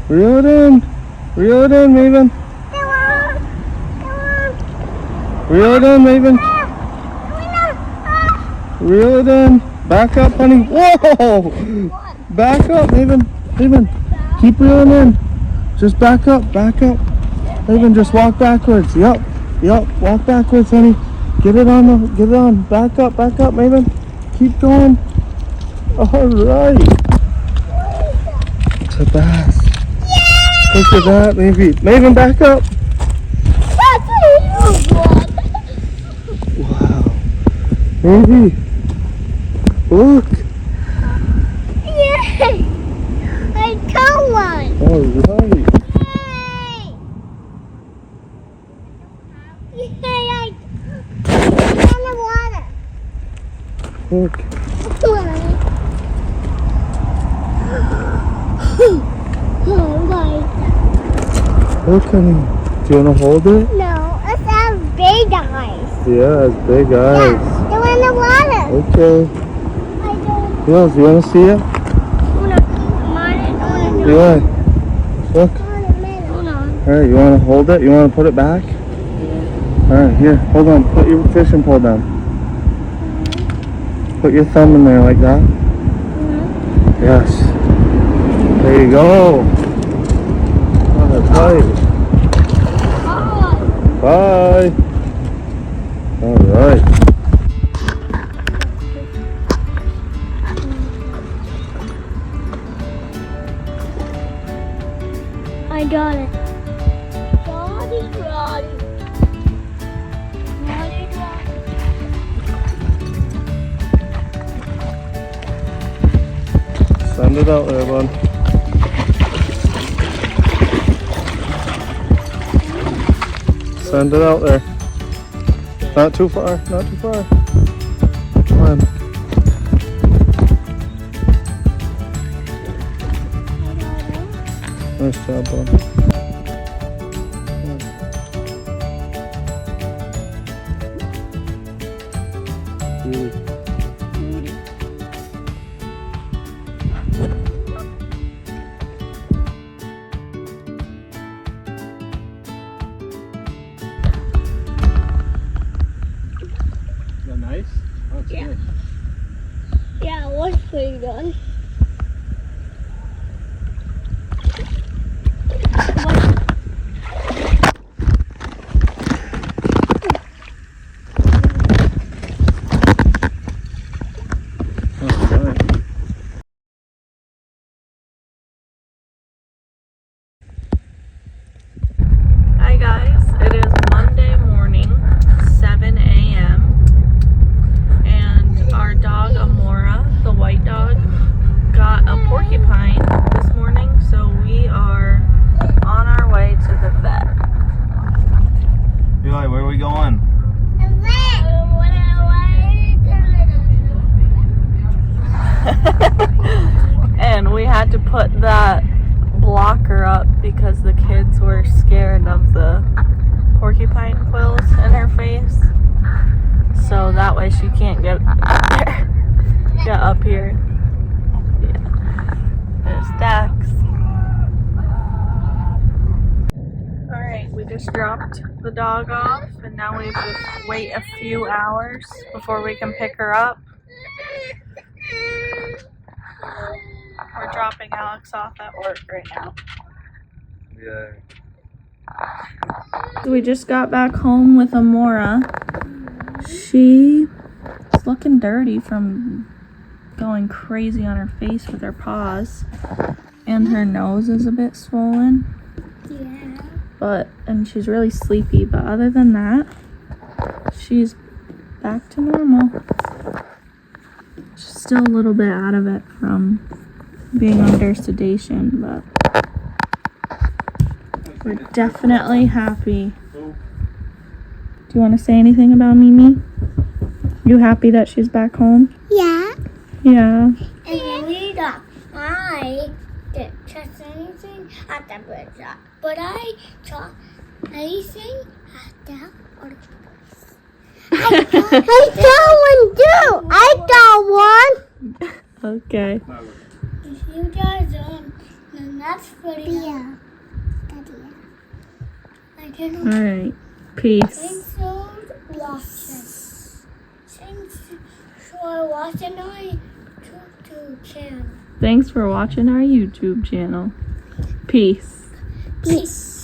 Reel it in. Reel it in, Maven. Reel it in, Maven. Reel it in. Back up, honey. Whoa! Back up, Maven. Maven, keep reeling in. Just back up, back up. Maven, just walk backwards. Yep, walk backwards, honey. Get it on, back up, Maven. Keep going. All right. It's a bass. Look at that, Maven, back up. Wow. Maybe. Look. Yay! I caught one. All right. Yay! Yay! I'm in the water. Look. Oh my. Look, honey. Do you want to hold it? No, it's have big eyes. Yeah, it's big eyes. Yeah, they're in the water. Okay. I don't Yes, you want to see it? want to Yeah. Look. Hold on. Alright, you want to hold it? You want to put it back? Alright, here. Hold on. Put your fishing pole down. Put your thumb in there like that. Yes. There you go. Oh, that's right. Bye. Alright. I got it. Roddy. Send it out there, bud. Send it out there. Not too far, not too far. Come on. Nice job, bud. Is that nice? Oh, it's Yeah. good. Yeah, it was pretty good. Hi guys, it is Monday morning, 7 a.m. and our dog Amora, the white dog, got a porcupine this morning, so we are on our way to the vet. Eli, where are we going? And we had to put that blocker up because the kids were scared of the porcupine quills in her face, so that way she can't get up here. Yeah. There's Dax. Alright, we just dropped the dog off and now we have to wait a few hours before we can pick her up. We're dropping Alex off at work right now. Yeah. We just got back home with Amora. She is looking dirty from going crazy on her face with her paws. And her nose is a bit swollen. Yeah. And she's really sleepy. But other than that, she's back to normal. She's still a little bit out of it from being under sedation, but we're definitely happy. Do you want to say anything about Mimi? You happy that she's back home? Yeah. Yeah. And Rita, I didn't trust anything at the bridge, but I saw anything at the other place. I saw one too. I saw one. Okay. If you guys don't And that's pretty. Yeah. I can. All right. Peace. Thanks for watching. Thanks for watching our YouTube channel. Thanks for watching our YouTube channel. Peace. Peace.